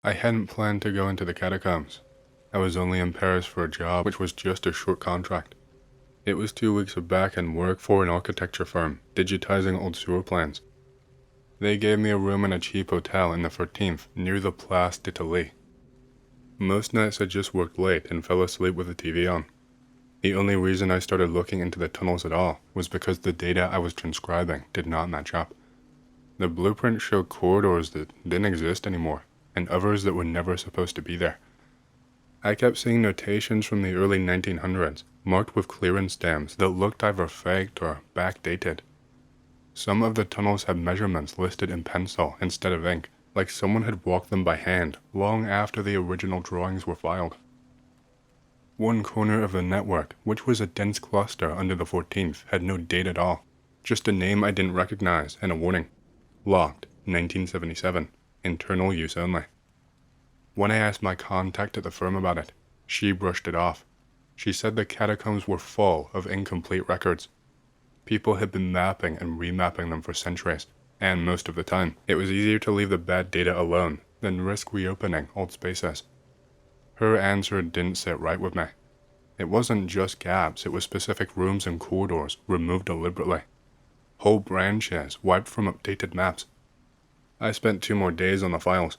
I hadn't planned to go into the catacombs. I was only in Paris for a job which was just a short contract. It was 2 weeks of back-end work for an architecture firm, digitizing old sewer plans. They gave me a room in a cheap hotel in the 13th, near the Place d'Italie. Most nights I just worked late and fell asleep with the TV on. The only reason I started looking into the tunnels at all was because the data I was transcribing did not match up. The blueprint showed corridors that didn't exist anymore, and others that were never supposed to be there. I kept seeing notations from the early 1900s, marked with clearance stamps that looked either faked or backdated. Some of the tunnels had measurements listed in pencil instead of ink, like someone had walked them by hand long after the original drawings were filed. One corner of the network, which was a dense cluster under the 14th, had no date at all, just a name I didn't recognize and a warning. Locked, 1977, internal use only. When I asked my contact at the firm about it, she brushed it off. She said the catacombs were full of incomplete records. People had been mapping and remapping them for centuries, and most of the time, it was easier to leave the bad data alone than risk reopening old spaces. Her answer didn't sit right with me. It wasn't just gaps, it was specific rooms and corridors removed deliberately. Whole branches wiped from updated maps. I spent 2 more days on the files.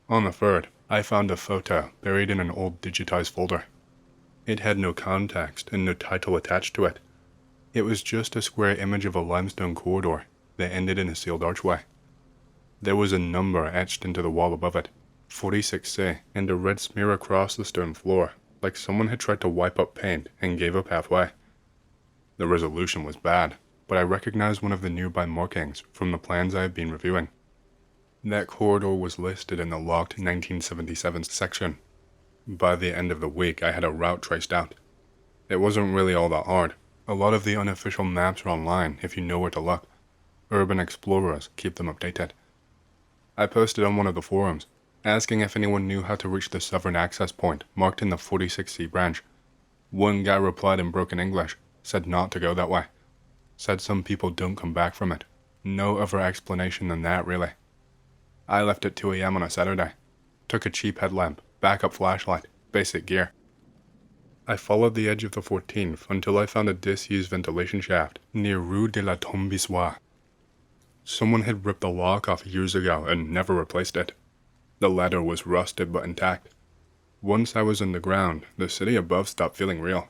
On the 3rd, I found a photo buried in an old digitized folder. It had no context and no title attached to it. It was just a square image of a limestone corridor that ended in a sealed archway. There was a number etched into the wall above it, 46C, and a red smear across the stone floor, like someone had tried to wipe up paint and gave up halfway. The resolution was bad, but I recognized one of the nearby markings from the plans I had been reviewing. That corridor was listed in the locked 1977 section. By the end of the week, I had a route traced out. It wasn't really all that hard. A lot of the unofficial maps are online if you know where to look. Urban explorers keep them updated. I posted on one of the forums, asking if anyone knew how to reach the southern access point marked in the 46C branch. One guy replied in broken English, said not to go that way. Said some people don't come back from it. No other explanation than that, really. I left at 2 a.m. on a Saturday. Took a cheap headlamp, backup flashlight, basic gear. I followed the edge of the 14th until I found a disused ventilation shaft near Rue de la Tombisoire. Someone had ripped the lock off years ago and never replaced it. The ladder was rusted but intact. Once I was in the ground, the city above stopped feeling real.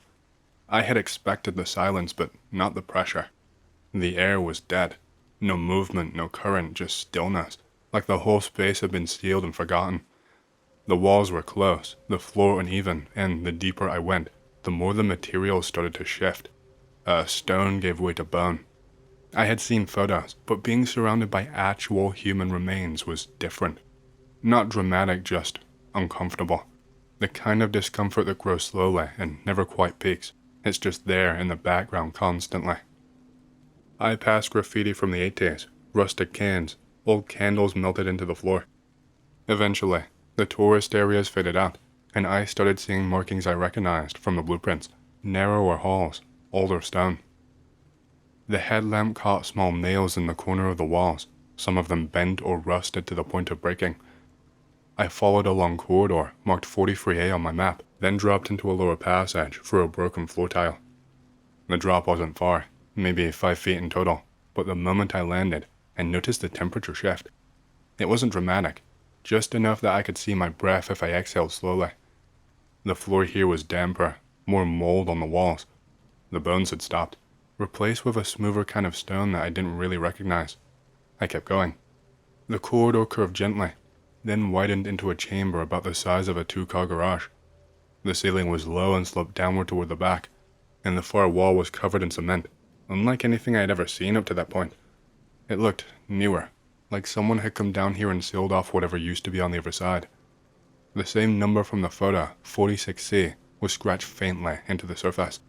I had expected the silence, but not the pressure. The air was dead. No movement, no current, just stillness, like the whole space had been sealed and forgotten. The walls were close, the floor uneven, and the deeper I went, the more the materials started to shift. A stone gave way to bone. I had seen photos, but being surrounded by actual human remains was different. Not dramatic, just uncomfortable. The kind of discomfort that grows slowly and never quite peaks. It's just there in the background constantly. I passed graffiti from the 80s, rusted cans, old candles melted into the floor. Eventually, the tourist areas faded out, and I started seeing markings I recognized from the blueprints, narrower halls, older stone. The headlamp caught small nails in the corner of the walls, some of them bent or rusted to the point of breaking. I followed a long corridor marked 43A on my map, then dropped into a lower passage through a broken floor tile. The drop wasn't far, maybe 5 feet in total, but the moment I landed, I noticed the temperature shift. It wasn't dramatic, just enough that I could see my breath if I exhaled slowly. The floor here was damper, more mold on the walls. The bones had stopped, replaced with a smoother kind of stone that I didn't really recognize. I kept going. The corridor curved gently, then widened into a chamber about the size of a 2-car garage. The ceiling was low and sloped downward toward the back, and the far wall was covered in cement, unlike anything I had ever seen up to that point. It looked newer, like someone had come down here and sealed off whatever used to be on the other side. The same number from the photo, 46C, was scratched faintly into the surface.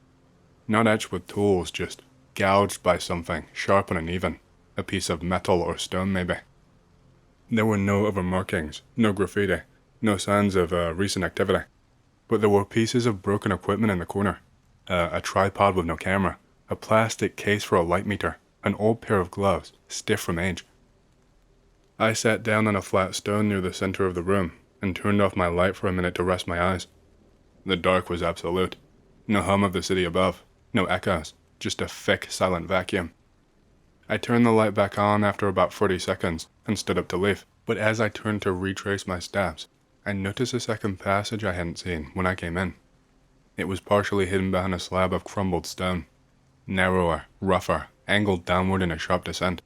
Not etched with tools, just gouged by something sharp and uneven, a piece of metal or stone maybe. There were no other markings, no graffiti, no signs of recent activity. But there were pieces of broken equipment in the corner, a tripod with no camera, a plastic case for a light meter, an old pair of gloves, stiff from age. I sat down on a flat stone near the center of the room and turned off my light for a minute to rest my eyes. The dark was absolute. No hum of the city above, no echoes, just a thick, silent vacuum. I turned the light back on after about 40 seconds and stood up to leave, but as I turned to retrace my steps, I noticed a second passage I hadn't seen when I came in. It was partially hidden behind a slab of crumbled stone. Narrower, rougher, angled downward in a sharp descent.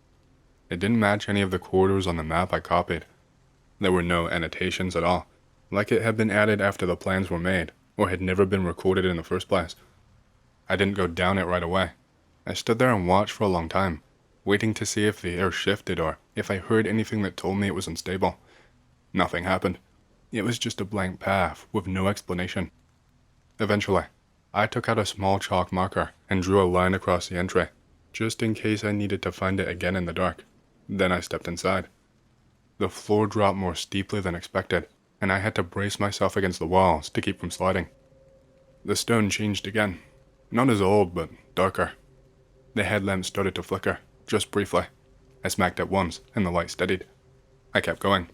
It didn't match any of the corridors on the map I copied. There were no annotations at all, like it had been added after the plans were made, or had never been recorded in the first place. I didn't go down it right away. I stood there and watched for a long time, waiting to see if the air shifted or if I heard anything that told me it was unstable. Nothing happened. It was just a blank path with no explanation. Eventually, I took out a small chalk marker and drew a line across the entry, just in case I needed to find it again in the dark. Then I stepped inside. The floor dropped more steeply than expected, and I had to brace myself against the walls to keep from sliding. The stone changed again. Not as old, but darker. The headlamp started to flicker, just briefly. I smacked it once, and the light steadied. I kept going.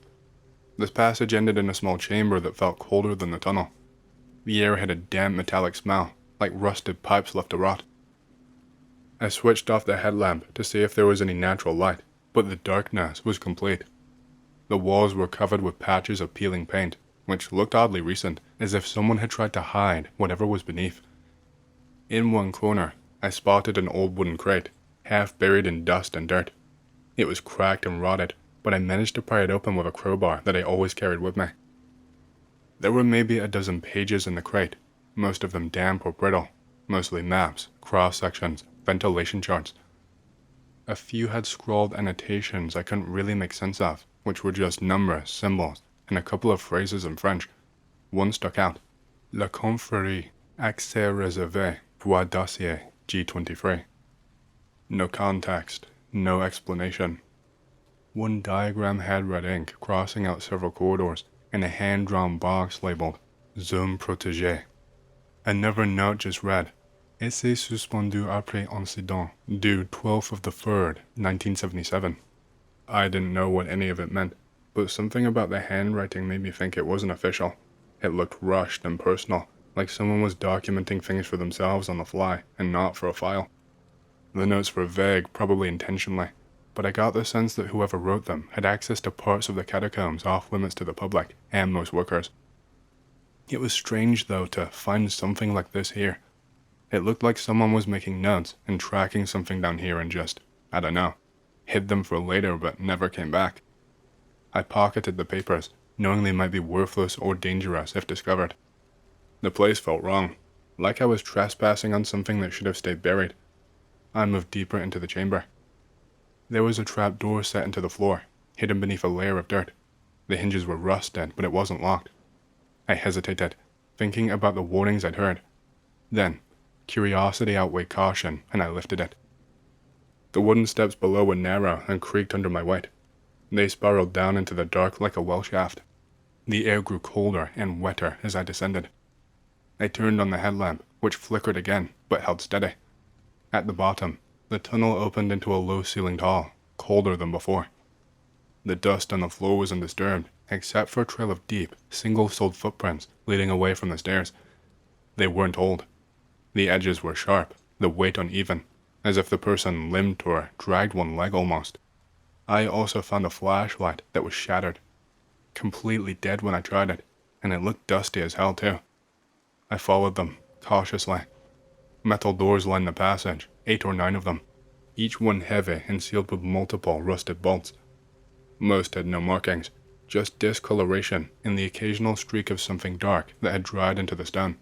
This passage ended in a small chamber that felt colder than the tunnel. The air had a damp metallic smell, like rusted pipes left to rot. I switched off the headlamp to see if there was any natural light, but the darkness was complete. The walls were covered with patches of peeling paint, which looked oddly recent, as if someone had tried to hide whatever was beneath. In one corner, I spotted an old wooden crate, half buried in dust and dirt. It was cracked and rotted, but I managed to pry it open with a crowbar that I always carried with me. There were maybe a dozen pages in the crate, most of them damp or brittle, mostly maps, cross-sections, ventilation charts. A few had scrawled annotations I couldn't really make sense of, which were just numbers, symbols, and a couple of phrases in French. One stuck out. La confrérie, accès réservé, voie dossier, G23. No context, no explanation. One diagram had red ink crossing out several corridors, and a hand-drawn box labeled Zone Protégée. Another note just read, Essai suspendu après incident, due 12th of the 3rd, 1977. I didn't know what any of it meant, but something about the handwriting made me think it wasn't official. It looked rushed and personal, like someone was documenting things for themselves on the fly, and not for a file. The notes were vague, probably intentionally, but I got the sense that whoever wrote them had access to parts of the catacombs off limits to the public and most workers. It was strange, though, to find something like this here. It looked like someone was making notes and tracking something down here and just, I don't know, hid them for later but never came back. I pocketed the papers, knowing they might be worthless or dangerous if discovered. The place felt wrong, like I was trespassing on something that should have stayed buried. I moved deeper into the chamber. There was a trap door set into the floor, hidden beneath a layer of dirt. The hinges were rusted, but it wasn't locked. I hesitated, thinking about the warnings I'd heard. Then, curiosity outweighed caution, and I lifted it. The wooden steps below were narrow and creaked under my weight. They spiraled down into the dark like a well shaft. The air grew colder and wetter as I descended. I turned on the headlamp, which flickered again, but held steady. At the bottom, the tunnel opened into a low-ceilinged hall, colder than before. The dust on the floor was undisturbed, except for a trail of deep, single-soled footprints leading away from the stairs. They weren't old. The edges were sharp, the weight uneven, as if the person limped or dragged one leg almost. I also found a flashlight that was shattered. Completely dead when I tried it, and it looked dusty as hell too. I followed them, cautiously. Metal doors lined the passage, 8 or 9 of them, each one heavy and sealed with multiple rusted bolts. Most had no markings, just discoloration and the occasional streak of something dark that had dried into the stone.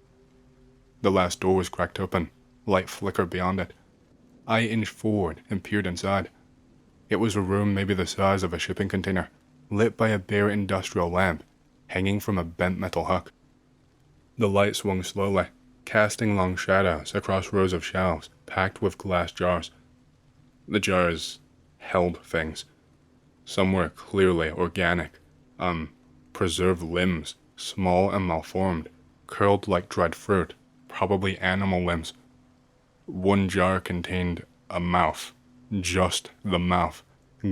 The last door was cracked open, light flickered beyond it. I inched forward and peered inside. It was a room maybe the size of a shipping container, lit by a bare industrial lamp, hanging from a bent metal hook. The light swung slowly, casting long shadows across rows of shelves packed with glass jars. The jars held things. Some were clearly organic. Preserved limbs, small and malformed, curled like dried fruit, probably animal limbs. One jar contained a mouth, just the mouth,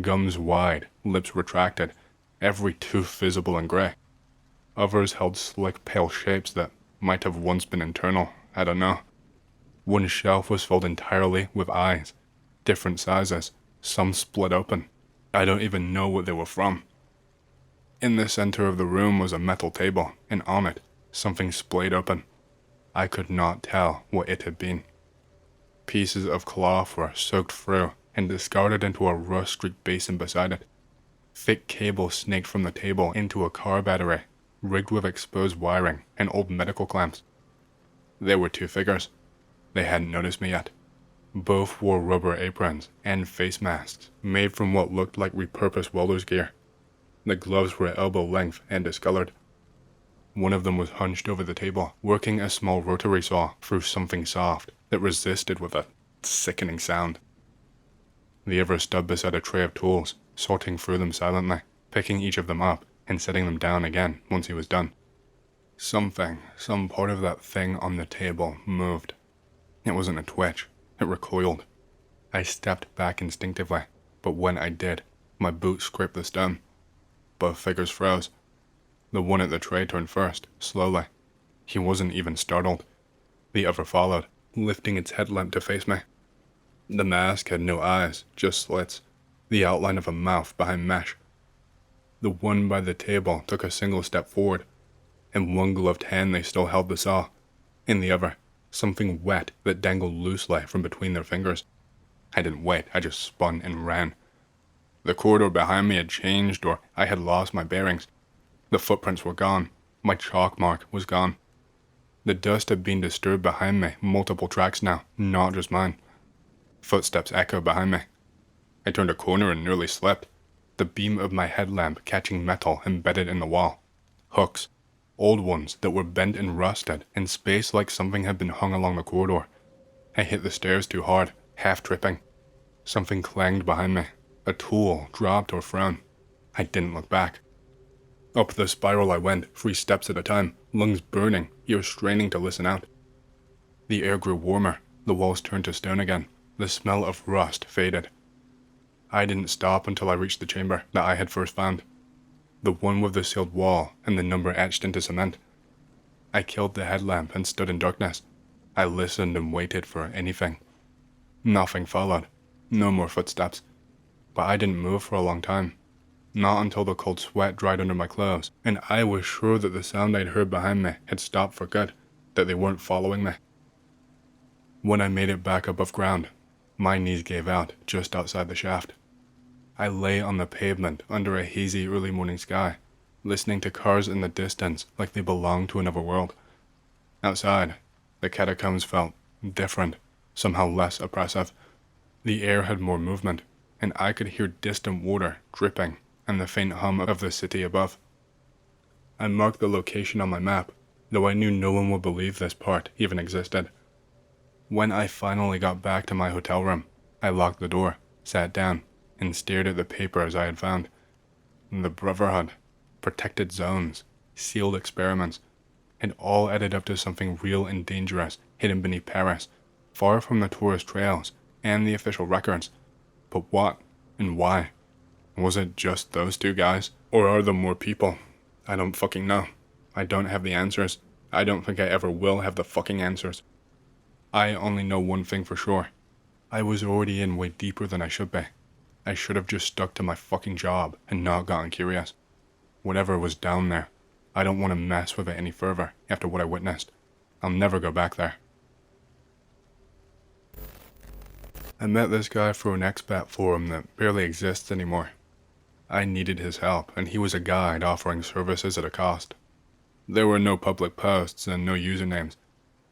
gums wide, lips retracted, every tooth visible and gray. Others held slick, pale shapes that might have once been internal, I don't know. One shelf was filled entirely with eyes, different sizes, some split open. I don't even know what they were from. In the center of the room was a metal table, and on it, something splayed open. I could not tell what it had been. Pieces of cloth were soaked through and discarded into a rust-streaked basin beside it. Thick cable snaked from the table into a car battery, rigged with exposed wiring and old medical clamps. There were two figures. They hadn't noticed me yet. Both wore rubber aprons and face masks made from what looked like repurposed welder's gear. The gloves were at elbow length and discolored. One of them was hunched over the table, working a small rotary saw through something soft that resisted with a sickening sound. The other stood beside a tray of tools, sorting through them silently, picking each of them up and setting them down again once he was done. Some part of that thing on the table moved. It wasn't a twitch, it recoiled. I stepped back instinctively, but when I did, my boot scraped the stone. Both figures froze. The one at the tray turned first, slowly. He wasn't even startled. The other followed, lifting its headlamp to face me. The mask had no eyes, just slits, the outline of a mouth behind mesh. The one by the table took a single step forward. In one gloved hand they still held the saw. In the other, something wet that dangled loosely from between their fingers. I didn't wait, I just spun and ran. The corridor behind me had changed, or I had lost my bearings. The footprints were gone. My chalk mark was gone. The dust had been disturbed behind me, multiple tracks now, not just mine. Footsteps echoed behind me. I turned a corner and nearly slipped, the beam of my headlamp catching metal embedded in the wall. Hooks, old ones that were bent and rusted, and spaced like something had been hung along the corridor. I hit the stairs too hard, half tripping. Something clanged behind me. A tool dropped or thrown. I didn't look back. Up the spiral I went, 3 steps at a time, lungs burning, ears straining to listen out. The air grew warmer, the walls turned to stone again, the smell of rust faded. I didn't stop until I reached the chamber that I had first found. The one with the sealed wall and the number etched into cement. I killed the headlamp and stood in darkness. I listened and waited for anything. Nothing followed. No more footsteps. But I didn't move for a long time. Not until the cold sweat dried under my clothes, and I was sure that the sound I'd heard behind me had stopped for good, that they weren't following me. When I made it back above ground, my knees gave out just outside the shaft. I lay on the pavement under a hazy early morning sky, listening to cars in the distance like they belonged to another world. Outside, the catacombs felt different, somehow less oppressive. The air had more movement, and I could hear distant water dripping and the faint hum of the city above. I marked the location on my map, though I knew no one would believe this part even existed. When I finally got back to my hotel room, I locked the door, sat down, and stared at the papers I had found. The Brotherhood, protected zones, sealed experiments, it all added up to something real and dangerous hidden beneath Paris, far from the tourist trails and the official records. But what and why? Was it just those 2 guys? Or are there more people? I don't fucking know. I don't have the answers. I don't think I ever will have the fucking answers. I only know one thing for sure. I was already in way deeper than I should be. I should have just stuck to my fucking job and not gotten curious. Whatever was down there, I don't want to mess with it any further after what I witnessed. I'll never go back there. I met this guy through an expat forum that barely exists anymore. I needed his help, and he was a guide offering services at a cost. There were no public posts and no usernames.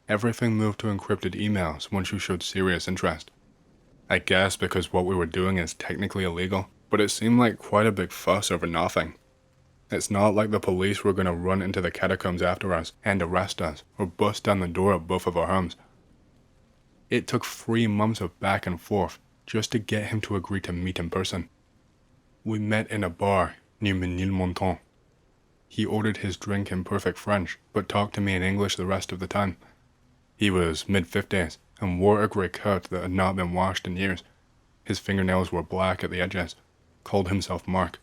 Everything moved to encrypted emails once you showed serious interest. I guess because what we were doing is technically illegal, but it seemed like quite a big fuss over nothing. It's not like the police were going to run into the catacombs after us and arrest us or bust down the door of both of our homes. It took 3 months of back and forth just to get him to agree to meet in person. We met in a bar near Menilmontant. He ordered his drink in perfect French, but talked to me in English the rest of the time. He was mid-50s and wore a grey coat that had not been washed in years. His fingernails were black at the edges. Called himself Mark.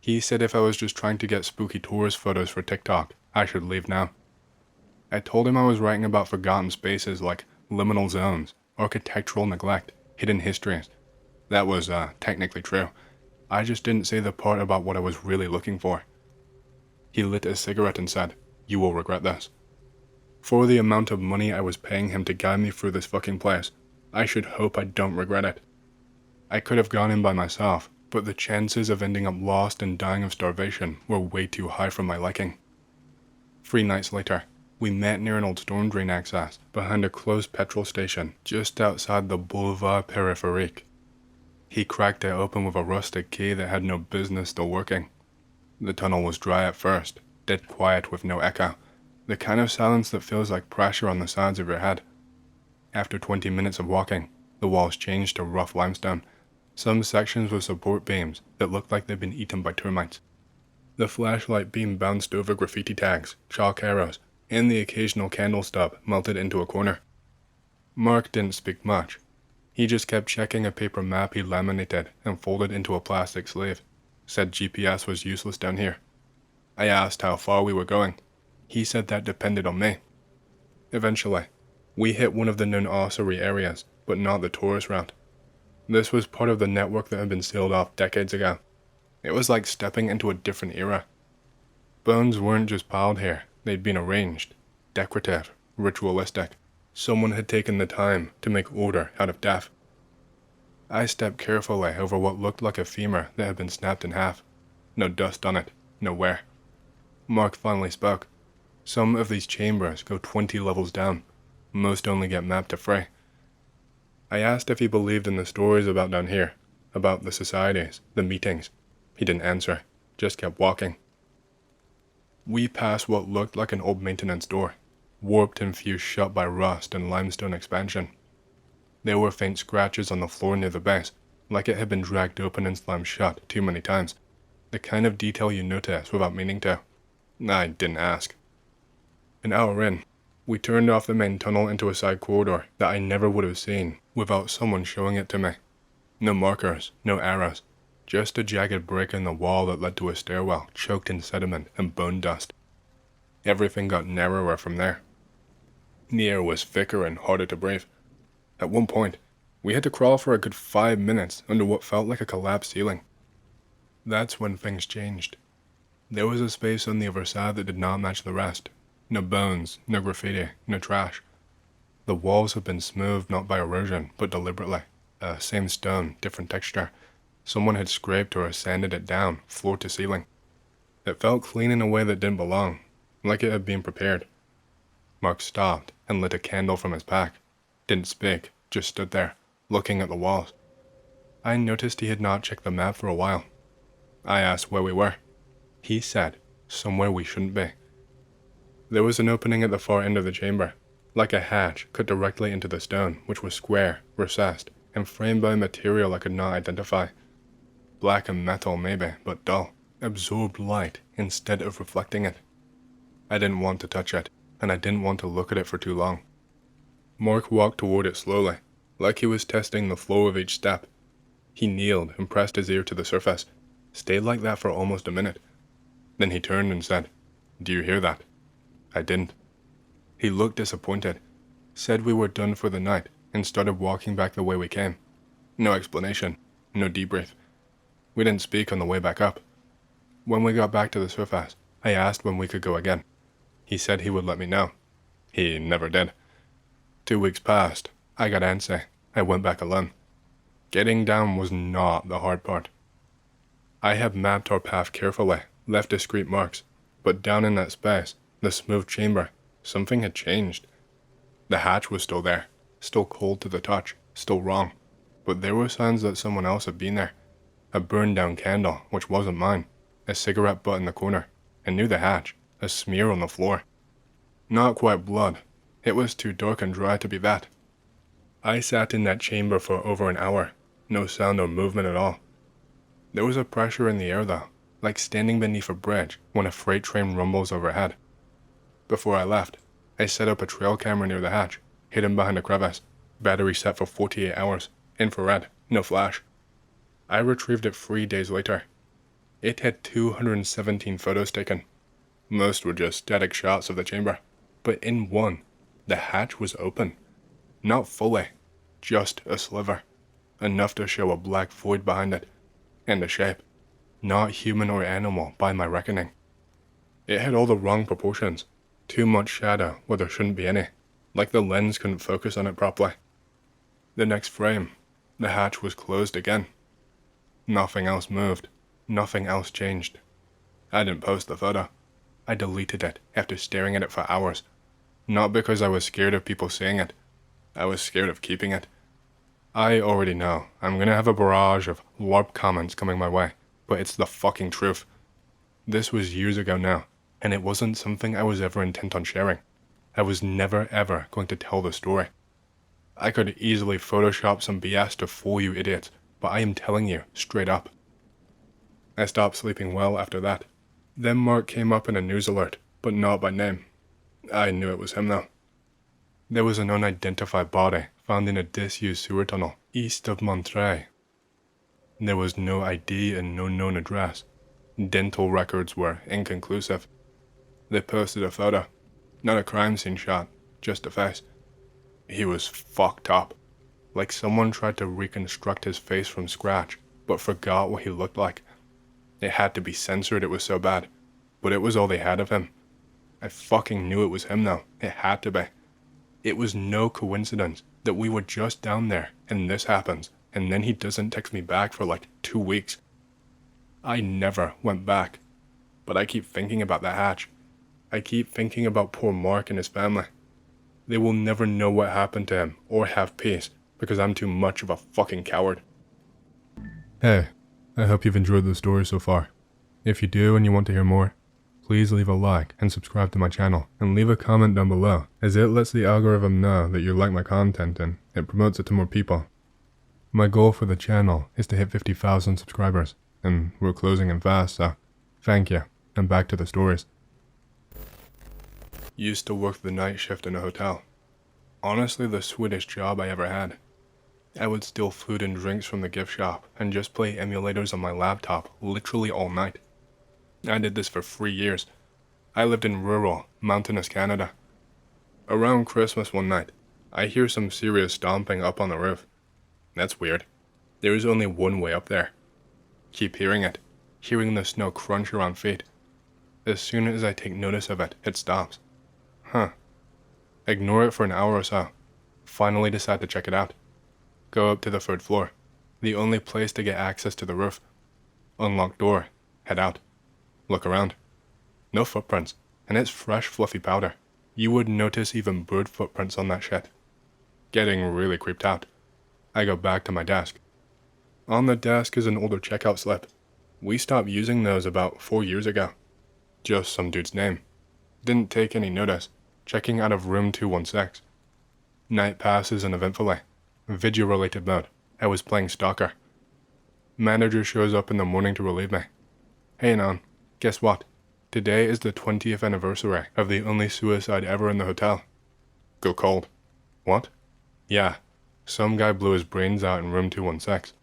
He said if I was just trying to get spooky tourist photos for TikTok, I should leave now. I told him I was writing about forgotten spaces like liminal zones, architectural neglect, hidden histories. That was, technically true. I just didn't say the part about what I was really looking for. He lit a cigarette and said, "You will regret this." For the amount of money I was paying him to guide me through this fucking place, I should hope I don't regret it. I could have gone in by myself, but the chances of ending up lost and dying of starvation were way too high for my liking. 3 nights later, we met near an old storm drain access behind a closed petrol station just outside the Boulevard Périphérique. He cracked it open with a rusted key that had no business still working. The tunnel was dry at first, dead quiet with no echo, the kind of silence that feels like pressure on the sides of your head. After 20 minutes of walking, the walls changed to rough limestone, some sections with support beams that looked like they'd been eaten by termites. The flashlight beam bounced over graffiti tags, chalk arrows, and the occasional candle stub melted into a corner. Mark didn't speak much. He just kept checking a paper map he laminated and folded into a plastic sleeve. Said GPS was useless down here. I asked how far we were going. He said that depended on me. Eventually, we hit one of the known ossuary areas, but not the tourist route. This was part of the network that had been sealed off decades ago. It was like stepping into a different era. Bones weren't just piled here, they'd been arranged, decorative, ritualistic. Someone had taken the time to make order out of death. I stepped carefully over what looked like a femur that had been snapped in half. No dust on it, no wear. Mark finally spoke. Some of these chambers go 20 levels down. Most only get mapped to 3. I asked if he believed in the stories about down here, about the societies, the meetings. He didn't answer, just kept walking. We passed what looked like an old maintenance door, warped and fused shut by rust and limestone expansion. There were faint scratches on the floor near the base, like it had been dragged open and slammed shut too many times. The kind of detail you notice without meaning to. I didn't ask. An hour in, we turned off the main tunnel into a side corridor that I never would have seen without someone showing it to me. No markers, no arrows, just a jagged break in the wall that led to a stairwell choked in sediment and bone dust. Everything got narrower from there. The air was thicker and harder to breathe. At one point, we had to crawl for a good 5 minutes under what felt like a collapsed ceiling. That's when things changed. There was a space on the other side that did not match the rest. No bones, no graffiti, no trash. The walls had been smoothed not by erosion, but deliberately. Same stone, different texture. Someone had scraped or sanded it down, floor to ceiling. It felt clean in a way that didn't belong, like it had been prepared. Mark stopped and lit a candle from his pack. Didn't speak, just stood there, looking at the walls. I noticed he had not checked the map for a while. I asked where we were. He said, somewhere we shouldn't be. There was an opening at the far end of the chamber, like a hatch cut directly into the stone, which was square, recessed, and framed by a material I could not identify. Black and metal maybe, but dull, absorbed light instead of reflecting it. I didn't want to touch it, and I didn't want to look at it for too long. Mark walked toward it slowly, like he was testing the flow of each step. He kneeled and pressed his ear to the surface, stayed like that for almost a minute. Then he turned and said, "Do you hear that?" I didn't. He looked disappointed, said we were done for the night, and started walking back the way we came. No explanation, no debrief. We didn't speak on the way back up. When we got back to the surface, I asked when we could go again. He said he would let me know. He never did. 2 weeks passed. I got antsy. I went back alone. Getting down was not the hard part. I had mapped our path carefully, left discrete marks, but down in that space, the smooth chamber, something had changed. The hatch was still there, still cold to the touch, still wrong, but there were signs that someone else had been there. A burned down candle, which wasn't mine, a cigarette butt in the corner, and near the hatch, a smear on the floor. Not quite blood. It was too dark and dry to be that. I sat in that chamber for over an hour, no sound or movement at all. There was a pressure in the air though, like standing beneath a bridge when a freight train rumbles overhead. Before I left, I set up a trail camera near the hatch, hidden behind a crevice, battery set for 48 hours, infrared, no flash. I retrieved it 3 days later. It had 217 photos taken. Most were just static shots of the chamber, but in one, the hatch was open. Not fully, just a sliver, enough to show a black void behind it, and a shape, not human or animal by my reckoning. It had all the wrong proportions, too much shadow where there shouldn't be any, like the lens couldn't focus on it properly. The next frame, the hatch was closed again. Nothing else moved, nothing else changed. I didn't post the photo. I deleted it after staring at it for hours. Not because I was scared of people seeing it. I was scared of keeping it. I already know I'm gonna have a barrage of LARP comments coming my way, but it's the fucking truth. This was years ago now, and it wasn't something I was ever intent on sharing. I was never ever going to tell the story. I could easily Photoshop some BS to fool you idiots, but I am telling you straight up. I stopped sleeping well after that. Then Mark came up in a news alert, but not by name. I knew it was him though. There was an unidentified body found in a disused sewer tunnel east of Montreuil. There was no ID and no known address. Dental records were inconclusive. They posted a photo, not a crime scene shot, just a face. He was fucked up, like someone tried to reconstruct his face from scratch, but forgot what he looked like. It had to be censored, it was so bad, but it was all they had of him. I fucking knew it was him though, it had to be. It was no coincidence that we were just down there and this happens, and then he doesn't text me back for like 2 weeks. I never went back, but I keep thinking about that hatch. I keep thinking about poor Mark and his family. They will never know what happened to him or have peace because I'm too much of a fucking coward. Hey, I hope you've enjoyed the story so far. If you do and you want to hear more, please leave a like and subscribe to my channel and leave a comment down below, as it lets the algorithm know that you like my content and it promotes it to more people. My goal for the channel is to hit 50,000 subscribers, and we're closing in fast, so thank you, and back to the stories. Used to work the night shift in a hotel. Honestly, the sweetest job I ever had. I would steal food and drinks from the gift shop and just play emulators on my laptop literally all night. I did this for 3 years. I lived in rural, mountainous Canada. Around Christmas one night, I hear some serious stomping up on the roof. That's weird. There is only one way up there. Keep hearing it, hearing the snow crunch around feet. As soon as I take notice of it, it stops. Ignore it for an hour or so. Finally decide to check it out. Go up to the 3rd floor, the only place to get access to the roof. Unlock door, head out. Look around. No footprints, and it's fresh fluffy powder. You would notice even bird footprints on that shit. Getting really creeped out. I go back to my desk. On the desk is an older checkout slip. We stopped using those about 4 years ago. Just some dude's name. Didn't take any notice. Checking out of room 216. Night passes uneventfully. Video-related mode. I was playing Stalker. Manager shows up in the morning to relieve me. Hey Nan, guess what? Today is the 20th anniversary of the only suicide ever in the hotel. Go cold. What? Yeah, some guy blew his brains out in room 216.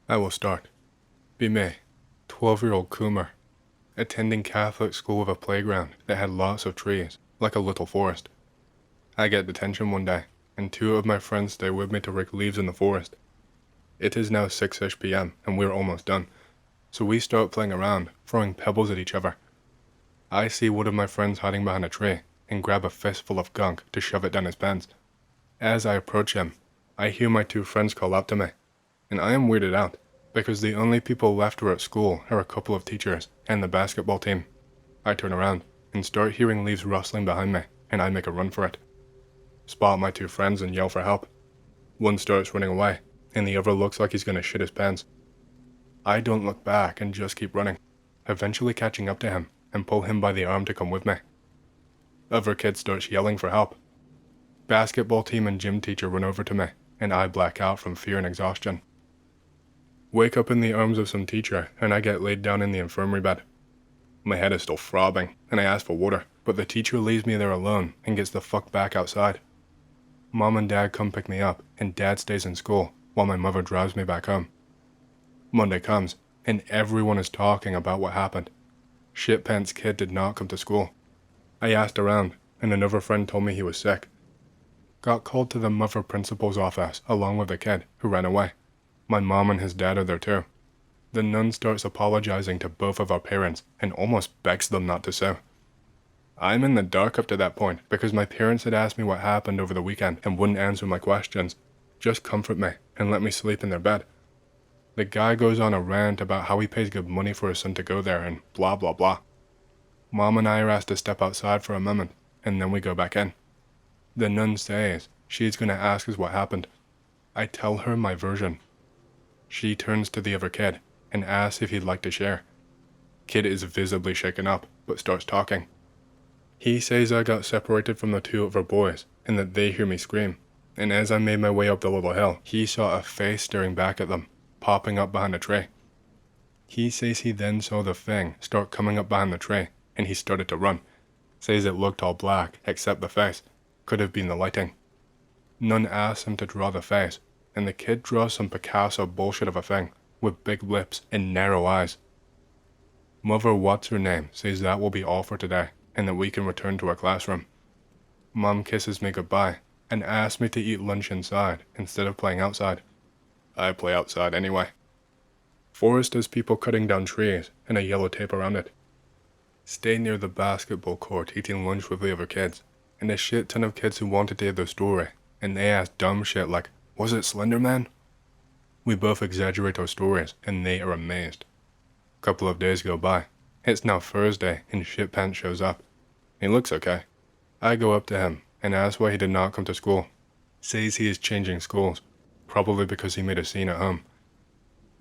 I will start. Be me, 12-year-old Coomer, attending Catholic school with a playground that had lots of trees, like a little forest. I get detention one day, and 2 of my friends stay with me to rake leaves in the forest. It is now 6-ish p.m., and we're almost done, so we start playing around, throwing pebbles at each other. I see one of my friends hiding behind a tree, and grab a fistful of gunk to shove it down his pants. As I approach him, I hear my 2 friends call out to me, and I am weirded out, because the only people left are at school are a couple of teachers and the basketball team. I turn around, and start hearing leaves rustling behind me, and I make a run for it. Spot my 2 friends and yell for help. One starts running away, and the other looks like he's gonna shit his pants. I don't look back and just keep running, eventually catching up to him and pull him by the arm to come with me. Other kid starts yelling for help. Basketball team and gym teacher run over to me, and I black out from fear and exhaustion. Wake up in the arms of some teacher, and I get laid down in the infirmary bed. My head is still throbbing, and I ask for water, but the teacher leaves me there alone and gets the fuck back outside. Mom and Dad come pick me up, and Dad stays in school, while my mother drives me back home. Monday comes, and everyone is talking about what happened. Shitpants kid did not come to school. I asked around, and another friend told me he was sick. Got called to the mother principal's office along with the kid, who ran away. My mom and his dad are there too. The nun starts apologizing to both of our parents and almost begs them not to sue. I'm in the dark up to that point because my parents had asked me what happened over the weekend and wouldn't answer my questions, just comfort me and let me sleep in their bed. The guy goes on a rant about how he pays good money for his son to go there and blah blah blah. Mom and I are asked to step outside for a moment, and then we go back in. The nun says she's going to ask us what happened. I tell her my version. She turns to the other kid and asks if he'd like to share. Kid is visibly shaken up, but starts talking. He says I got separated from the two other boys, and that they hear me scream, and as I made my way up the little hill, he saw a face staring back at them, popping up behind a tree. He says he then saw the thing start coming up behind the tree, and he started to run. Says it looked all black, except the face. Could have been the lighting. Nun asks him to draw the face, and the kid draws some Picasso bullshit of a thing, with big lips and narrow eyes. Mother What's-Her-Name says that will be all for today, and that we can return to our classroom. Mom kisses me goodbye, and asks me to eat lunch inside instead of playing outside. I play outside anyway. Forest has people cutting down trees, and a yellow tape around it. Stay near the basketball court eating lunch with the other kids, and a shit ton of kids who wanted to hear their story, and they ask dumb shit like, was it Slender Man? We both exaggerate our stories, and they are amazed. Couple of days go by. It's now Thursday, and Shitpants shows up. He looks okay. I go up to him, and ask why he did not come to school. Says he is changing schools, probably because he made a scene at home.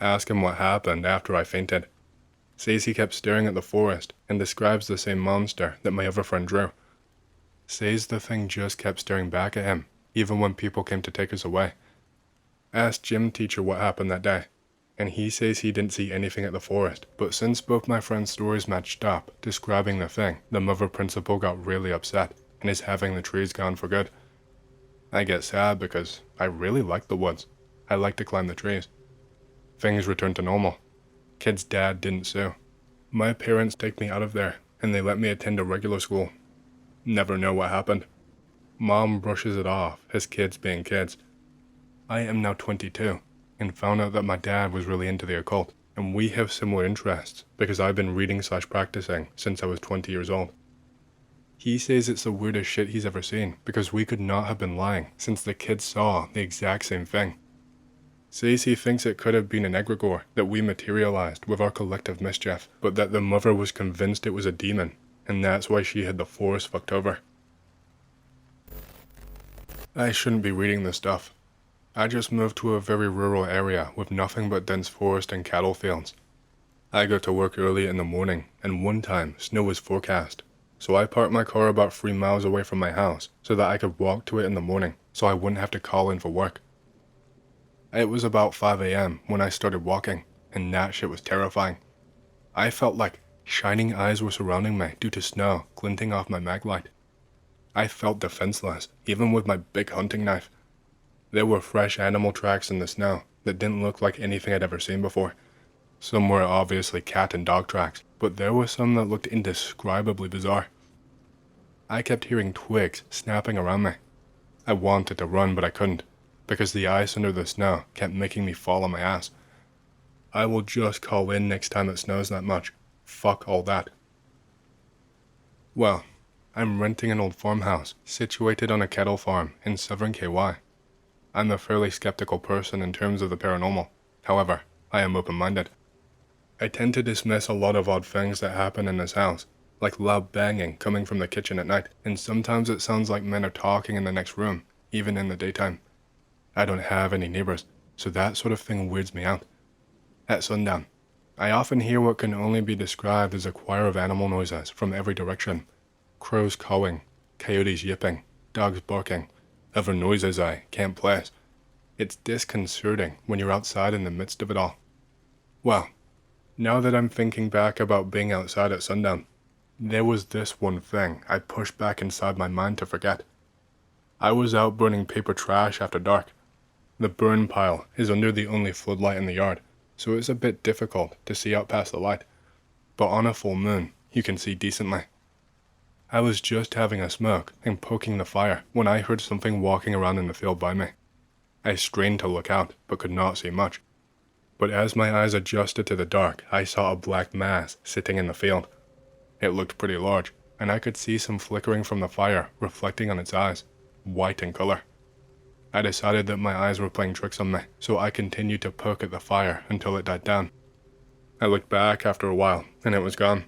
Ask him what happened after I fainted. Says he kept staring at the forest, and describes the same monster that my other friend drew. Says the thing just kept staring back at him, even when people came to take us away. Asked gym teacher what happened that day, and he says he didn't see anything at the forest, but since both my friends' stories matched up, describing the thing, the mother principal got really upset, and is having the trees gone for good. I get sad because I really like the woods. I like to climb the trees. Things return to normal. Kid's dad didn't sue. My parents take me out of there, and they let me attend a regular school. Never know what happened. Mom brushes it off as kids being kids. I am now 22, and found out that my dad was really into the occult, and we have similar interests because I've been reading/practicing since I was 20 years old. He says it's the weirdest shit he's ever seen because we could not have been lying since the kids saw the exact same thing. Says he thinks it could have been an egregore that we materialized with our collective mischief, but that the mother was convinced it was a demon, and that's why she had the forest fucked over. I shouldn't be reading this stuff. I just moved to a very rural area with nothing but dense forest and cattle fields. I go to work early in the morning, and one time snow was forecast, so I parked my car about 3 miles away from my house so that I could walk to it in the morning so I wouldn't have to call in for work. It was about 5 a.m. when I started walking, and that shit was terrifying. I felt like shining eyes were surrounding me due to snow glinting off my maglite. I felt defenseless, even with my big hunting knife. There were fresh animal tracks in the snow that didn't look like anything I'd ever seen before. Some were obviously cat and dog tracks, but there were some that looked indescribably bizarre. I kept hearing twigs snapping around me. I wanted to run, but I couldn't, because the ice under the snow kept making me fall on my ass. I will just call in next time it snows that much. Fuck all that. Well, I'm renting an old farmhouse situated on a cattle farm in southern KY. I'm a fairly skeptical person in terms of the paranormal. However, I am open-minded. I tend to dismiss a lot of odd things that happen in this house, like loud banging coming from the kitchen at night, and sometimes it sounds like men are talking in the next room, even in the daytime. I don't have any neighbors, so that sort of thing weirds me out. At sundown, I often hear what can only be described as a choir of animal noises from every direction. Crows cawing, coyotes yipping, dogs barking, other noises I can't place. It's disconcerting when you're outside in the midst of it all. Well, now that I'm thinking back about being outside at sundown, there was this one thing I pushed back inside my mind to forget. I was out burning paper trash after dark. The burn pile is under the only floodlight in the yard, so it's a bit difficult to see out past the light, but on a full moon, you can see decently. I was just having a smoke and poking the fire when I heard something walking around in the field by me. I strained to look out, but could not see much. But as my eyes adjusted to the dark, I saw a black mass sitting in the field. It looked pretty large, and I could see some flickering from the fire reflecting on its eyes, white in color. I decided that my eyes were playing tricks on me, so I continued to poke at the fire until it died down. I looked back after a while, and it was gone.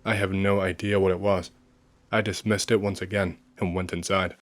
I have no idea what it was. I dismissed it once again and went inside.